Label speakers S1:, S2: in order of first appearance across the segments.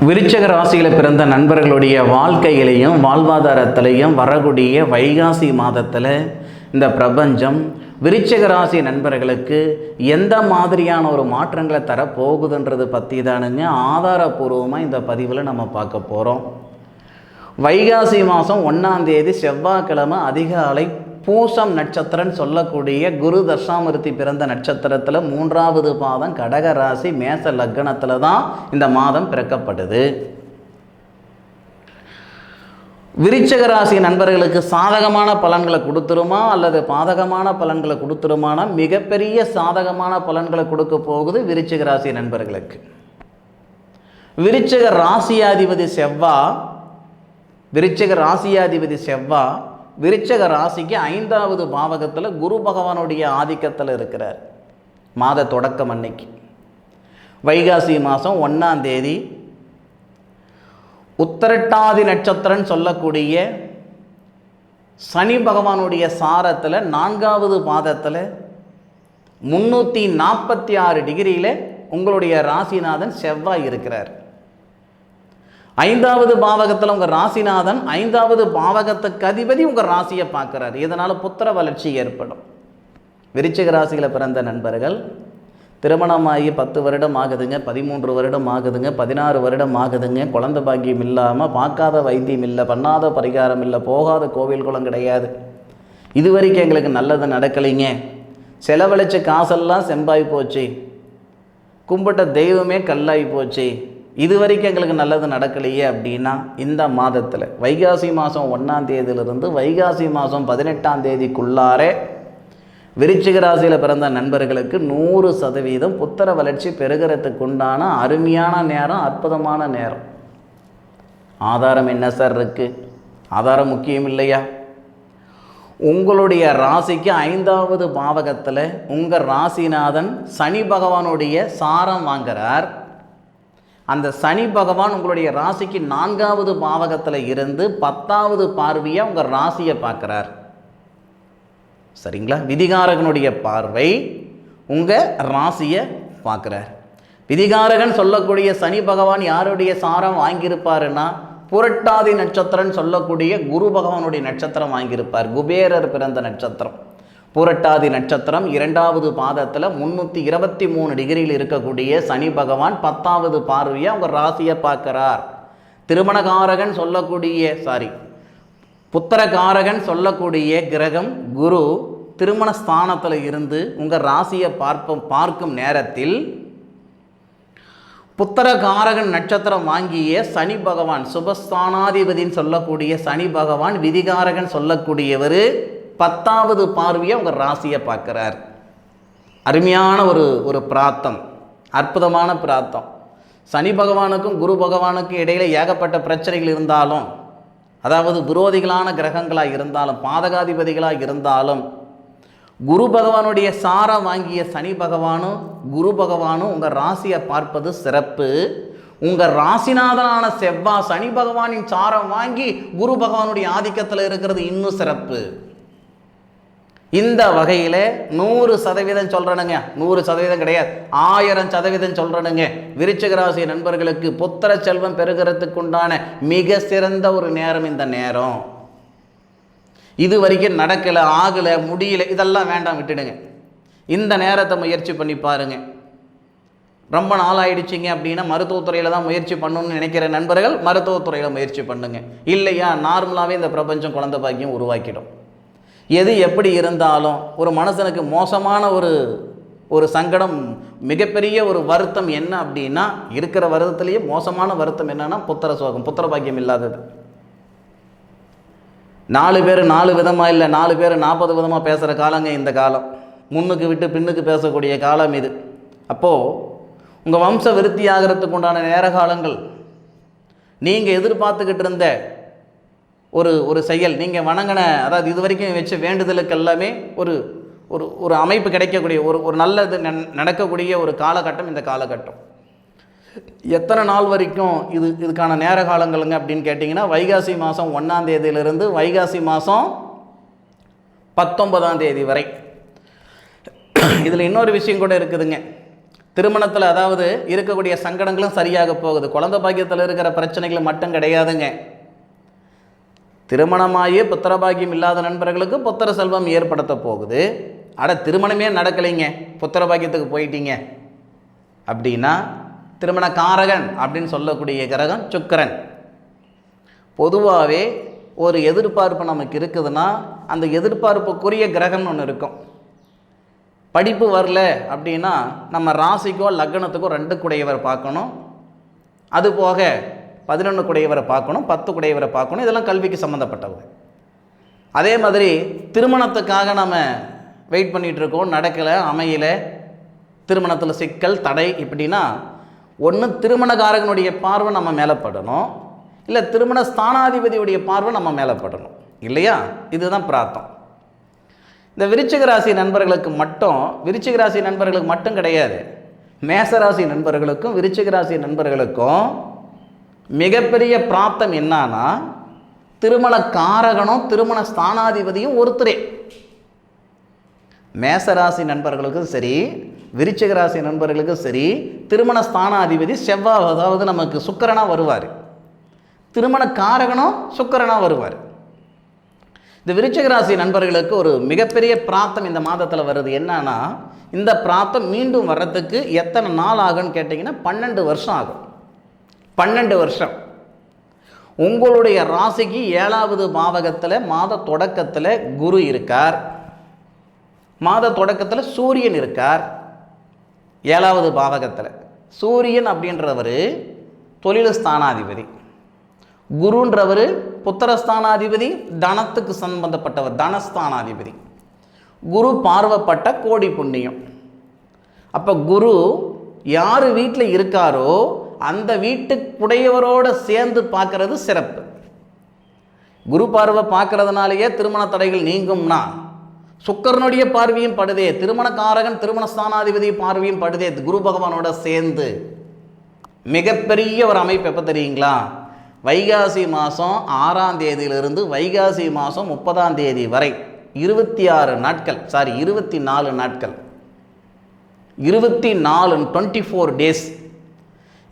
S1: விருச்சிக ராசியில் பிறந்த நண்பர்களுடைய வாழ்க்கையிலையும் வாழ்வாதாரத்திலையும் வரக்கூடிய வைகாசி மாதத்தில் இந்த பிரபஞ்சம் விருச்சிக ராசி நண்பர்களுக்கு எந்த மாதிரியான ஒரு மாற்றங்களை தரப்போகுதுன்றது பற்றி தானுங்க ஆதாரபூர்வமாக இந்த பதிவில் நம்ம பார்க்க போகிறோம். வைகாசி மாதம் 1ஆம் தேதி செவ்வாய்க்கிழமை அதிகாலை பூசம் நட்சத்திரம்னு சொல்லக்கூடிய குரு தசாமூர்த்தி பிறந்த நட்சத்திரத்தில் 3வது பாதம் கடக ராசி மேச லக்னத்தில் தான் இந்த மாதம் பிறக்கப்படுது. விருச்சிக ராசி நண்பர்களுக்கு சாதகமான பலன்களை கொடுத்துருமா அல்லது பாதகமான பலன்களை கொடுத்துருமானா மிகப்பெரிய சாதகமான பலன்களை கொடுக்க போகுது விருச்சிக ராசி நண்பர்களுக்கு. விருச்சிக ராசியாதிபதி செவ்வாய் விருச்சிக ராசிக்கு 5வது பாவகத்தில் குரு பகவானுடைய ஆதிக்கத்தில் இருக்கிறார். மாத தொடக்கம் அன்னைக்கு வைகாசி மாதம் 1ஆம் தேதி உத்திரட்டாதி நட்சத்திரம்னு சொல்லக்கூடிய சனி பகவானுடைய சாரத்தில் 4வது பாதத்தில் 346 டிகிரியில் உங்களுடைய ராசிநாதன் செவ்வாய் இருக்கிறார். 5வது பாவகத்தில் உங்கள் ராசிநாதன் 5வது பாவகத்துக்கு அதிபதி உங்கள் ராசியை பார்க்குறாரு. இதனால் புத்திர வளர்ச்சி ஏற்படும். விருச்சிக ராசியில் பிறந்த நண்பர்கள் திருமணமாகி 10 வருடம் ஆகுதுங்க, 13 வருடம் ஆகுதுங்க, 16 வருடம் ஆகுதுங்க, குழந்தை பாக்கியம் இல்லாமல், பார்க்காத வைத்தியம் இல்லை, பண்ணாத பரிகாரம் இல்லை, போகாத கோவில் குளம் கிடையாது, இது வரைக்கும் எங்களுக்கு நல்லது நடக்கலைங்க, செலவழிச்ச காசெல்லாம் செம்பாய் போச்சு, கும்பிட்ட தெய்வமே கல்லாகி போச்சு, இது வரைக்கும் எங்களுக்கு நல்லது நடக்கலையே அப்படின்னா இந்த மாதத்தில் வைகாசி மாதம் 1ஆம் தேதியிலிருந்து வைகாசி மாதம் 18ஆம் தேதிக்குள்ளாரே விருச்சிக ராசியில் பிறந்த நண்பர்களுக்கு 100% புத்திர வளர்ச்சி பெறுகிறதுக்கு உண்டான அருமையான நேரம், அற்புதமான நேரம். ஆதாரம் என்ன சார் இருக்குது? ஆதாரம் முக்கியம் இல்லையா? உங்களுடைய ராசிக்கு 5வது பாவகத்தில் உங்கள் ராசிநாதன் சனி பகவானுடைய சாரம் வாங்குறார். அந்த சனி பகவான் உங்களுடைய ராசிக்கு 4வது பாவகத்தில் இருந்து 10வது பார்வையாக உங்கள் ராசியை பார்க்குறார். சரிங்களா? விதிகாரகனுடைய பார்வை உங்கள் ராசியை பார்க்குறார். விதிகாரகன் சொல்லக்கூடிய சனி பகவான் யாருடைய சாரம் வாங்கியிருப்பாருன்னா புரட்டாதி நட்சத்திரம்னு சொல்லக்கூடிய குரு பகவானுடைய நட்சத்திரம் வாங்கியிருப்பார். குபேரர் பிறந்த நட்சத்திரம் புரட்டாதி நட்சத்திரம் 2வது பாதத்தில் 323 டிகிரியில் இருக்கக்கூடிய சனி பகவான் 10வது பார்வையாக உங்கள் ராசியை பார்க்கிறார். திருமணகாரகன் புத்திரகாரகன் சொல்லக்கூடிய கிரகம் குரு திருமண ஸ்தானத்தில் இருந்து உங்கள் ராசியை பார்க்கும் நேரத்தில் புத்திரகாரகன் நட்சத்திரம் வாங்கிய சனி பகவான் சுபஸ்தானாதிபதினு சொல்லக்கூடிய சனி பகவான் விதிகாரகன் சொல்லக்கூடியவர் 10வது பார்வையை உங்கள் ராசியை பார்க்குறார். அருமையான ஒரு பிரார்த்தம், அற்புதமான பிரார்த்தம். சனி பகவானுக்கும் குரு பகவானுக்கும் இடையில ஏகப்பட்ட பிரச்சனைகள் இருந்தாலும், அதாவது விரோதிகளான கிரகங்களாக இருந்தாலும், பாதகாதிபதிகளாக இருந்தாலும், குரு பகவானுடைய சாரம் வாங்கிய சனி பகவானும் குரு பகவானும் உங்கள் ராசியை பார்ப்பது சிறப்பு. உங்கள் ராசிநாதனான செவ்வாய் சனி பகவானின் சாரம் வாங்கி குரு பகவானுடைய ஆதிக்கத்தில் இருக்கிறது இன்னும் சிறப்பு. இந்த வகையில் 100% சொல்கிறேனுங்க, 100% கிடையாது, 1000% சொல்கிறேனுங்க. விருச்சிக ராசி நண்பர்களுக்கு புத்திர செல்வம் பெறுகிறதுக்கு உண்டான மிக சிறந்த ஒரு நேரம் இந்த நேரம். இது வரைக்கும் நடக்கலை, ஆகலை, முடியல, இதெல்லாம் வேண்டாம், விட்டுடுங்க. இந்த நேரத்தை முயற்சி பண்ணி பாருங்க. ரொம்ப நாளாயிடுச்சிங்க அப்படின்னா மருத்துவத்துறையில் தான் முயற்சி பண்ணணும்னு நினைக்கிற நண்பர்கள் மருத்துவத்துறையில் முயற்சி பண்ணுங்க. இல்லையா நார்மலாகவே இந்த பிரபஞ்சம் குழந்தை பாக்கியம் உருவாக்கிடும். எது எப்படி இருந்தாலும் ஒரு மனுஷனுக்கு மோசமான ஒரு சங்கடம், மிகப்பெரிய ஒரு வருத்தம் என்ன அப்படின்னா, இருக்கிற வருத்தத்திலேயே மோசமான வருத்தம் என்னன்னா புத்திர சோகம், புத்திர பாக்கியம் இல்லாதது. 4 பேர் 4 விதமாக இல்லை, 4 பேர் 40 விதமாக பேசுகிற காலங்க இந்த காலம். முன்னுக்கு விட்டு பின்னுக்கு பேசக்கூடிய காலம் இது. அப்போது உங்கள் வம்ச விருத்தி ஆகிறதுக்கு உண்டான நேர காலங்கள், நீங்கள் எதிர்பார்த்துக்கிட்டு இருந்த ஒரு செயல், நீங்கள் வணங்கின, அதாவது இது வரைக்கும் வச்ச வேண்டுதலுக்கு எல்லாமே ஒரு அமைப்பு கிடைக்கக்கூடிய ஒரு நல்லது நடக்கக்கூடிய ஒரு காலகட்டம் இந்த காலகட்டம். எத்தனை நாள் வரைக்கும் இதுக்கான நேர காலங்களுங்க அப்படின்னு கேட்டிங்கன்னா, வைகாசி மாதம் 1ஆம் தேதியிலிருந்து வைகாசி மாதம் 19ஆம் தேதி வரை. இதில் இன்னொரு விஷயம் கூட இருக்குதுங்க. திருமணத்தில் அதாவது இருக்கக்கூடிய சங்கடங்களும் சரியாக போகுது. குழந்தை பாக்கியத்தில் இருக்கிற பிரச்சனைகள் மட்டும் கிடையாதுங்க. திருமணமாகியே புத்திரபாகியம் இல்லாத நண்பர்களுக்கு புத்திர செல்வம் ஏற்படுத்த போகுது. திருமணமே நடக்கலைங்க, புத்திர பாக்கியத்துக்கு போயிட்டீங்க அப்படின்னா திருமண காரகன் அப்படின்னு சொல்லக்கூடிய கிரகம் சுக்கிரன். பொதுவாகவே ஒரு எதிர்பார்ப்பு நமக்கு இருக்குதுன்னா அந்த எதிர்பார்ப்புக்குரிய கிரகம்னு ஒன்று இருக்கும். படிப்பு வரல அப்படின்னா நம்ம ராசிக்கோ லக்னத்துக்கோ 2 குடையவர் பார்க்கணும், அதுபோக 11 குடையவரை பார்க்கணும், 10 குடையவரை பார்க்கணும். இதெல்லாம் கல்விக்கு சம்மந்தப்பட்டவர். அதே மாதிரி திருமணத்துக்காக நம்ம வெயிட் பண்ணிகிட்ருக்கோம், நடக்கலை, அமையலை, திருமணத்தில் சிக்கல் தடை இப்படின்னா ஒன்று திருமணக்காரகனுடைய பார்வை நம்ம மேலே படணும், இல்லை திருமண ஸ்தானாதிபதியுடைய பார்வை நம்ம மேலே படணும் இல்லையா? இதுதான் பிரார்த்தம். இந்த விருச்சிக ராசி நண்பர்களுக்கு மட்டும் கிடையாது, மேசராசி நண்பர்களுக்கும் விருச்சிக ராசி நண்பர்களுக்கும் மிகப்பெரிய பிராப்தம் என்னன்னா திருமண காரகனும் திருமண ஸ்தானாதிபதியும் ஒருத்தரே. மேசராசி நண்பர்களுக்கும் சரி, விருச்சிக ராசி நண்பர்களுக்கும் சரி, திருமண ஸ்தானாதிபதி செவ்வாய், அதாவது நமக்கு சுக்கிரனா வருவார். திருமண காரகனும் சுக்கிரனா வருவார். இந்த விருச்சிக ராசி நண்பர்களுக்கு ஒரு மிகப்பெரிய பிராப்தம் இந்த மாதத்தில் வருது. என்னன்னா இந்த பிராப்தம் மீண்டும் வர்றதுக்கு எத்தனை நாள் ஆகும்னு கேட்டிங்கன்னா 12 வருஷம் ஆகும். 12 வருஷம். உங்களுடைய ராசிக்கு 7வது பாவகத்தில் மாத தொடக்கத்தில் குரு இருக்கார், மாத தொடக்கத்தில் சூரியன் இருக்கார். 7வது பாவகத்தில் சூரியன் அப்படின்றவர் தொழில் ஸ்தானாதிபதி, குருன்றவர் புத்திரஸ்தானாதிபதி, தனத்துக்கு சம்பந்தப்பட்டவர், தனஸ்தானாதிபதி. குரு பார்வைப்பட்ட கோடி புண்ணியம். அப்போ குரு யார் வீட்டில் இருக்காரோ அந்த வீட்டுக்குடையவரோடு சேர்ந்து பார்க்கறது சிறப்பு. குரு பார்வை பார்க்கறதுனாலேயே திருமண தடைகள் நீங்கும்னா சுக்கிரனுடைய பார்வையும் படுதே, திருமணக்காரகன் திருமண ஸ்தானாதிபதி பார்வையும் படுதே, குரு பகவானோட சேர்ந்து மிகப்பெரிய ஒரு அமைப்பு. எப்போ தெரியுங்களா? வைகாசி மாதம் 6ஆம் தேதியிலிருந்து வைகாசி மாதம் 30ஆம் தேதி வரை 24 நாட்கள், 24 நாட்கள், 24 டேஸ்.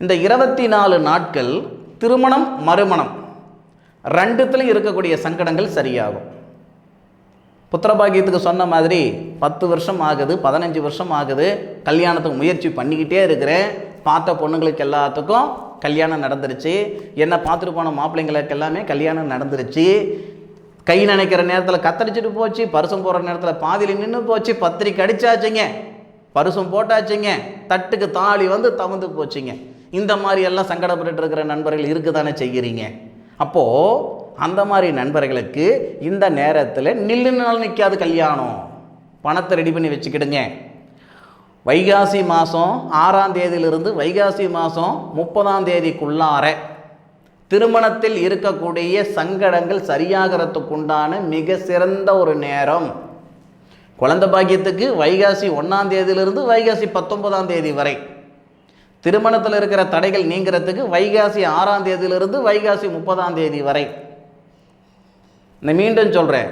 S1: இந்த 24 நாட்கள் திருமணம் மறுமணம் 2த்துலையும் இருக்கக்கூடிய சங்கடங்கள் சரியாகும். புத்திரபாகியத்துக்கு சொன்ன மாதிரி 10 வருஷம் ஆகுது, 15 வருஷம் ஆகுது, கல்யாணத்துக்கு முயற்சி பண்ணிக்கிட்டே இருக்கிறேன், பார்த்த பொண்ணுங்களுக்கு எல்லாத்துக்கும் கல்யாணம் நடந்துருச்சு, என்ன பார்த்துட்டு போன மாப்பிள்ளைங்களுக்கு எல்லாமே கல்யாணம் நடந்துருச்சு. கை நினைக்கிற நேரத்தில் கத்தரிச்சிட்டு போச்சு, பரிசம் போடுற நேரத்தில் பாதியில் நின்று போச்சு, பத்திரிக்கை அடிச்சாச்சுங்க, பரிசம் போட்டாச்சுங்க, தட்டுக்கு தாலி வந்து தவந்து போச்சுங்க. இந்த மாதிரி எல்லாம் சங்கடப்பட்டு இருக்கிற நண்பர்கள் இருக்கு தானே செய்கிறீங்க. அப்போது அந்த மாதிரி நண்பர்களுக்கு இந்த நேரத்தில் நில்லுனாலும் நிற்காது கல்யாணம், பணத்தை ரெடி பண்ணி வச்சுக்கிடுங்க. வைகாசி மாதம் 6ஆம் தேதியிலிருந்து வைகாசி மாதம் 30ஆம் தேதிக்குள்ளார திருமணத்தில் இருக்கக்கூடிய சங்கடங்கள் சரியாகிறதுக்குண்டான மிக சிறந்த ஒரு நேரம். குழந்தை பாக்கியத்துக்கு வைகாசி 1ஆம் தேதியிலிருந்து வைகாசி 19ஆம் தேதி வரை, திருமணத்தில் இருக்கிற தடைகள் நீங்கிறதுக்கு வைகாசி 6ஆம் தேதியிலிருந்து வைகாசி 30ஆம் தேதி வரை. நான் மீண்டும் சொல்கிறேன்,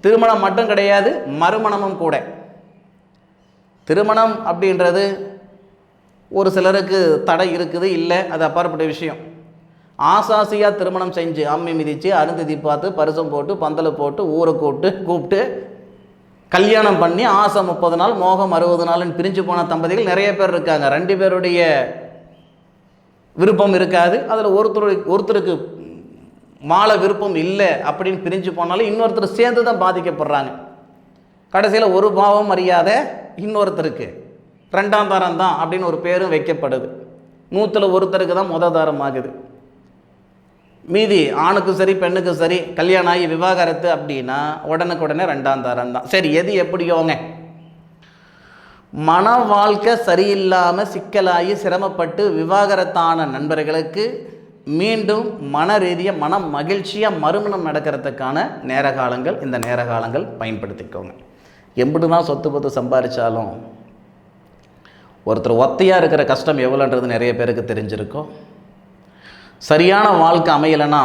S1: திருமணம் மட்டும் கிடையாது, மறுமணமும் கூட. திருமணம் அப்படின்றது ஒரு சிலருக்கு தடை இருக்குது, இல்லை, அது அப்பாற்பட்ட விஷயம். ஆசாசியாக திருமணம் செஞ்சு அம்மி மிதித்து அருந்ததி பார்த்து பரிசம் போட்டு பந்தலை போட்டு ஊரை கூப்பிட்டு கல்யாணம் பண்ணி ஆசை 30 நாள் மோகம் 60 நாள்னு பிரிஞ்சு போன தம்பதிகள் நிறைய பேர் இருக்காங்க. 2 பேருடைய விருப்பம் இருக்காது, அதில் ஒருத்தருக்கு மாலை விருப்பம் இல்லை அப்படின்னு பிரிஞ்சு போனாலும் இன்னொருத்தர் சேர்ந்து தான் பாதிக்கப்படுறாங்க. கடைசியில் ஒரு பாவம் அறியாத இன்னொருத்தருக்கு 2ஆம் தாரம் தான் அப்படின்னு ஒரு பேரும் வைக்கப்படுது. 100ல் ஒருத்தருக்கு தான் முத தாரம் ஆகுது. மீதி ஆணுக்கும் சரி பெண்ணுக்கும் சரி கல்யாணம் ஆகி விவாகரத்து அப்படின்னா உடனுக்குடனே 2ஆம் தாரம் தான். சரி, எது எப்படியோங்க, மன வாழ்க்கை சரியில்லாமல் சிக்கலாகி சிரமப்பட்டு விவாகரத்தான நண்பர்களுக்கு மீண்டும் மன ரீதியாக மன மகிழ்ச்சியாக மறுமணம் நடக்கிறதுக்கான நேரகாலங்கள், இந்த நேரகாலங்கள் பயன்படுத்திக்கோங்க. எம்பிட்டு தான் சொத்து பத்து சம்பாதிச்சாலும் ஒருத்தர் ஒத்தையாக இருக்கிற கஷ்டம் எவ்வளோன்றது நிறைய பேருக்கு தெரிஞ்சிருக்கும். சரியான வாழ்க்கை அமையலைன்னா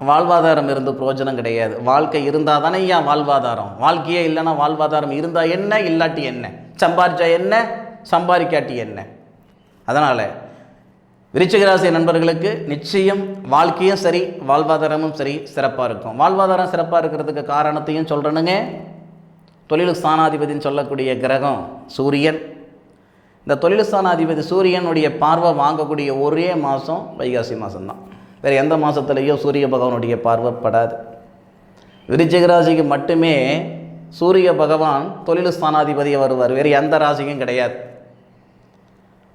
S1: வாழ்வாதாரம் இருந்து பிரயோஜனம் கிடையாது. வாழ்க்கை இருந்தால் தானே ஏன் வாழ்வாதாரம், வாழ்க்கையே இல்லைன்னா வாழ்வாதாரம் இருந்தால் என்ன, இல்லாட்டி என்ன, சம்பாரிச்சா என்ன, சம்பாதிக்காட்டி என்ன. அதனால் விருச்சிக ராசி நண்பர்களுக்கு நிச்சயம் வாழ்க்கையும் சரி, வாழ்வாதாரமும் சரி சிறப்பாக இருக்கும். வாழ்வாதாரம் சிறப்பாக இருக்கிறதுக்கு காரணத்தையும் சொல்கிறேனுங்க. தொழில் ஸ்தானாதிபதினு சொல்லக்கூடிய கிரகம் சூரியன். இந்த தொழில் ஸ்தானாதிபதி சூரியனுடைய பார்வை வாங்கக்கூடிய ஒரே மாதம் வைகாசி மாதம்தான். வேறு எந்த மாதத்துலேயும் சூரிய பகவானுடைய பார்வை படாது. விருச்சிக ராசிக்கு மட்டுமே சூரிய பகவான் தொழில் ஸ்தானாதிபதியாக வருவார், வேறு எந்த ராசிக்கும் கிடையாது.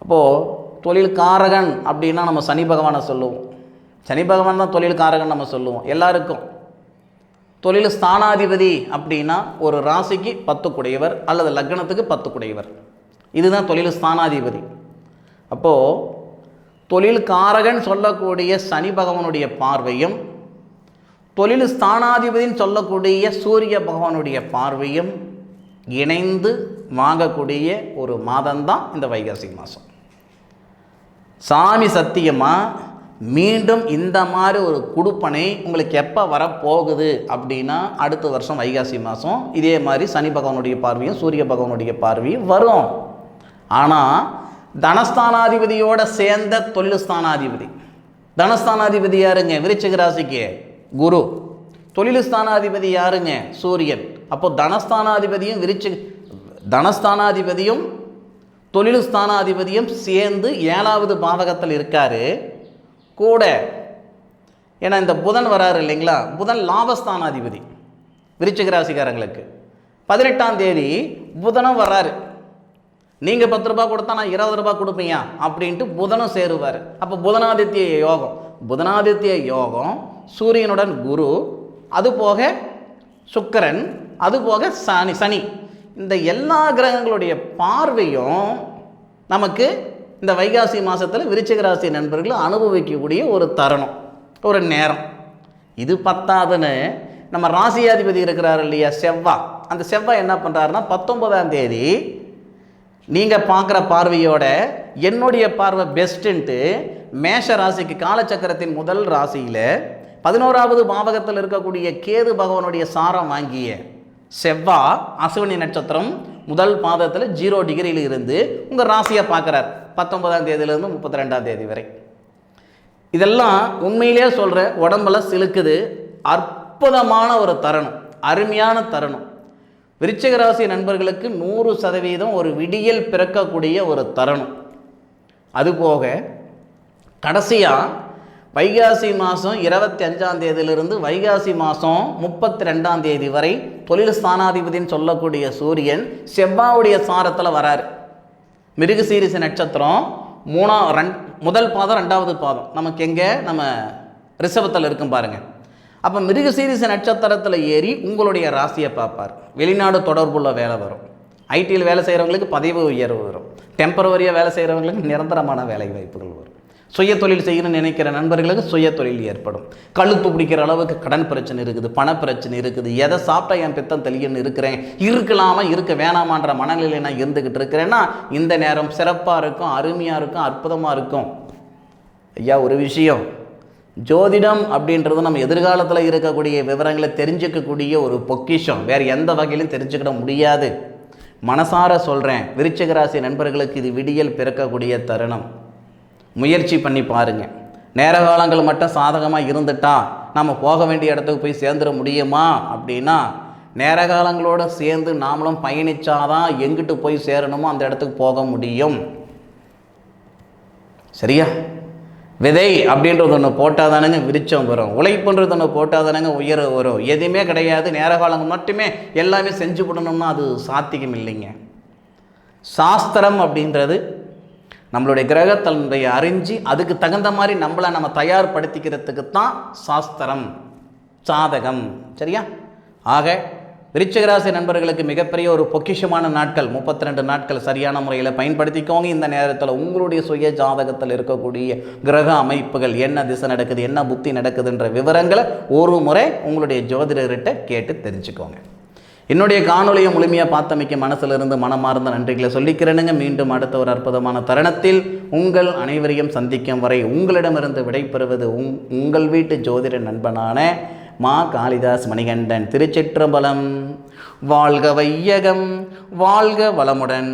S1: அப்போது தொழில் காரகன் அப்படின்னா நம்ம சனி பகவானை சொல்லுவோம். சனி பகவான் தான் தொழில் காரகன் நம்ம சொல்லுவோம் எல்லாருக்கும். தொழில் ஸ்தானாதிபதி அப்படின்னா ஒரு ராசிக்கு 10 குடையவர் அல்லது லக்னத்துக்கு 10 குடையவர், இதுதான் தொழில் ஸ்தானாதிபதி. அப்போது தொழில் காரகன் சொல்லக்கூடிய சனி பகவானுடைய பார்வையும் தொழில் ஸ்தானாதிபதின்னு சொல்லக்கூடிய சூரிய பகவானுடைய பார்வையும் இணைந்து வாங்கக்கூடிய ஒரு மாதம்தான் இந்த வைகாசி மாதம். சாமி சத்தியமாக மீண்டும் இந்த மாதிரி ஒரு குடுப்பனை உங்களுக்கு எப்போ வரப்போகுது அப்படின்னா அடுத்த வருஷம் வைகாசி மாதம் இதே மாதிரி சனி பகவானுடைய பார்வையும் சூரிய பகவானுடைய பார்வையும் வரும். ஆனால் தனஸ்தானாதிபதியோடு சேர்ந்த தொழில் ஸ்தானாதிபதி, தனஸ்தானாதிபதி யாருங்க? விருச்சிக ராசிக்கு குரு. தொழில் ஸ்தானாதிபதி யாருங்க? சூரியன். அப்போ தனஸ்தானாதிபதியும் தனஸ்தானாதிபதியும் தொழில் ஸ்தானாதிபதியும் சேர்ந்து 7வது பாவகத்தில் இருக்கார் கூட. ஏன்னா இந்த புதன் வராரு இல்லைங்களா, புதன் லாபஸ்தானாதிபதி விருச்சிக ராசிக்காரங்களுக்கு. 18ஆம் தேதி புதனும் வர்றாரு. நீங்கள் 10 ரூபா கொடுத்தா நான் 20 ரூபா கொடுப்பீங்க அப்படின்ட்டு புதனும் சேருவார். அப்போ புதனாதித்ய யோகம், புதனாதித்ய யோகம் சூரியனுடன் குரு, அதுபோக சுக்கிரன், அதுபோக சனி, இந்த எல்லா கிரகங்களுடைய பார்வையும் நமக்கு இந்த வைகாசி மாதத்தில் விருச்சிக ராசி நண்பர்கள் அனுபவிக்கக்கூடிய ஒரு தருணம், ஒரு நேரம். இது பத்தாதுன்னு நம்ம ராசியாதிபதி இருக்கிறார் இல்லையா செவ்வாய், அந்த செவ்வாய் என்ன பண்ணுறாருன்னா 19ஆம் தேதி நீங்கள் பார்க்குற பார்வையோட என்னுடைய பார்வை பெஸ்ட்டுன்ட்டு மேஷ ராசிக்கு காலச்சக்கரத்தின் முதல் ராசியில் 11வது பாவகத்தில் இருக்கக்கூடிய கேது பகவானுடைய சாரம் வாங்கிய செவ்வாய் அசுவினி நட்சத்திரம் முதல் பாதத்தில் 0 டிகிரியில் இருந்து உங்கள் ராசியை பார்க்குறார் 19ஆம் தேதியிலிருந்து 32ஆம் தேதி வரை. இதெல்லாம் உண்மையிலே சொல்கிற உடம்புல சிலுக்குது. அற்புதமான ஒரு தருணம், அருமையான தருணம். விருச்சிக ராசி நண்பர்களுக்கு 100% ஒரு விடியல் பிறக்கக்கூடிய ஒரு தருணம். அதுபோக கடைசியாக வைகாசி மாதம் 25ஆம் தேதியிலிருந்து வைகாசி மாதம் 32ஆம் தேதி வரை தொழில் ஸ்தானாதிபதினு சொல்லக்கூடிய சூரியன் செவ்வாயுடைய சாரத்தில் வராரு. மிருகசீரிச நட்சத்திரம் முதல் பாதம் 2வது பாதம் நமக்கு எங்கே நம்ம ரிஷபத்தில் இருக்கும் பாருங்கள். அப்போ மிருகசீரிச நட்சத்திரத்தில் ஏறி உங்களுடைய ராசியை பார்ப்பார். வெளிநாடு தொடர்புள்ள வேலை வரும், ஐடியில் வேலை செய்கிறவங்களுக்கு பதவி உயர்வு வரும், டெம்பரவரியாக வேலை செய்கிறவங்களுக்கு நிரந்தரமான வேலை வாய்ப்புகள் வரும். சுய தொழில் செய்யணும்னு நினைக்கிற நண்பர்களுக்கு சுய தொழில் ஏற்படும். கழுத்து பிடிக்கிற அளவுக்கு கடன் பிரச்சனை இருக்குது, பண பிரச்சனை இருக்குது, எதை சாப்பிட்டா என் பித்தம் தெளியன்னு இருக்கிறேன், இருக்கலாமா இருக்க வேணாமான்ற மனநிலையில் நான் இருந்துக்கிட்டு இருக்கிறேன்னா இந்த நேரம் சிறப்பாக இருக்கும், அருமையாக இருக்கும், அற்புதமாக இருக்கும். ஐயா ஒரு விஷயம், ஜோதிடம் அப்படின்றது நம்ம எதிர்காலத்தில் இருக்கக்கூடிய விவரங்களை தெரிஞ்சுக்கக்கூடிய ஒரு பொக்கிஷம், வேறு எந்த வகையிலும் தெரிஞ்சுக்கிட முடியாது. மனசார சொல்கிறேன், விருச்சிக ராசி நண்பர்களுக்கு இது விடியல் பிறக்கக்கூடிய தருணம். முயற்சி பண்ணி பாருங்கள். நேர காலங்கள் மட்டும் சாதகமாக இருந்துட்டா நம்ம போக வேண்டிய இடத்துக்கு போய் சேர்ந்துட முடியுமா அப்படின்னா நேர காலங்களோடு சேர்ந்து நாமளும் பயணித்தாதான் எங்கிட்டு போய் சேரணுமோ அந்த இடத்துக்கு போக முடியும். சரியா? விதை அப்படின்றது ஒன்று போட்டால் தானேங்க விருச்சம் வரும், உழைப்புன்றது ஒன்று போட்டால் தானேங்க உயர வரும். எதுவுமே கிடையாது, நேர காலங்கள் மட்டுமே எல்லாமே செஞ்சு விடணும்னா அது சாத்தியம் இல்லைங்க. சாஸ்திரம் அப்படின்றது நம்மளுடைய கிரகத்தினுடைய அறிஞ்சு அதுக்கு தகுந்த மாதிரி நம்ம தயார்படுத்திக்கிறதுக்கு தான் சாஸ்திரம், சாதகம். சரியா? ஆக விருச்சிக ராசி நண்பர்களுக்கு மிகப்பெரிய ஒரு பொக்கிஷமான நாட்கள் 32 நாட்கள் சரியான முறையில் பயன்படுத்திக்கோங்க. இந்த நேரத்தில் உங்களுடைய சுய ஜாதகத்தில் இருக்கக்கூடிய கிரக அமைப்புகள் என்ன திசை நடக்குது, என்ன புத்தி நடக்குதுன்ற விவரங்களை ஒரு முறை உங்களுடைய ஜோதிடர்கிட்ட கேட்டு தெரிஞ்சுக்கோங்க. என்னுடைய காணொலியை முழுமையாக பார்த்தமைக்க மனசிலிருந்து மனமார்ந்த நன்றிகளை சொல்லிக்கிறேனுங்க. மீண்டும் அடுத்த ஒரு அற்புதமான தருணத்தில் உங்கள் அனைவரையும் சந்திக்கும் வரை உங்களிடமிருந்து விடைபெறுவது உங்கள் வீட்டு ஜோதிட நண்பனான மா காளிதாஸ் மணிகண்டன். திருச்சிற்றம்பலம். வாழ்க வையகம், வாழ்க வளமுடன்.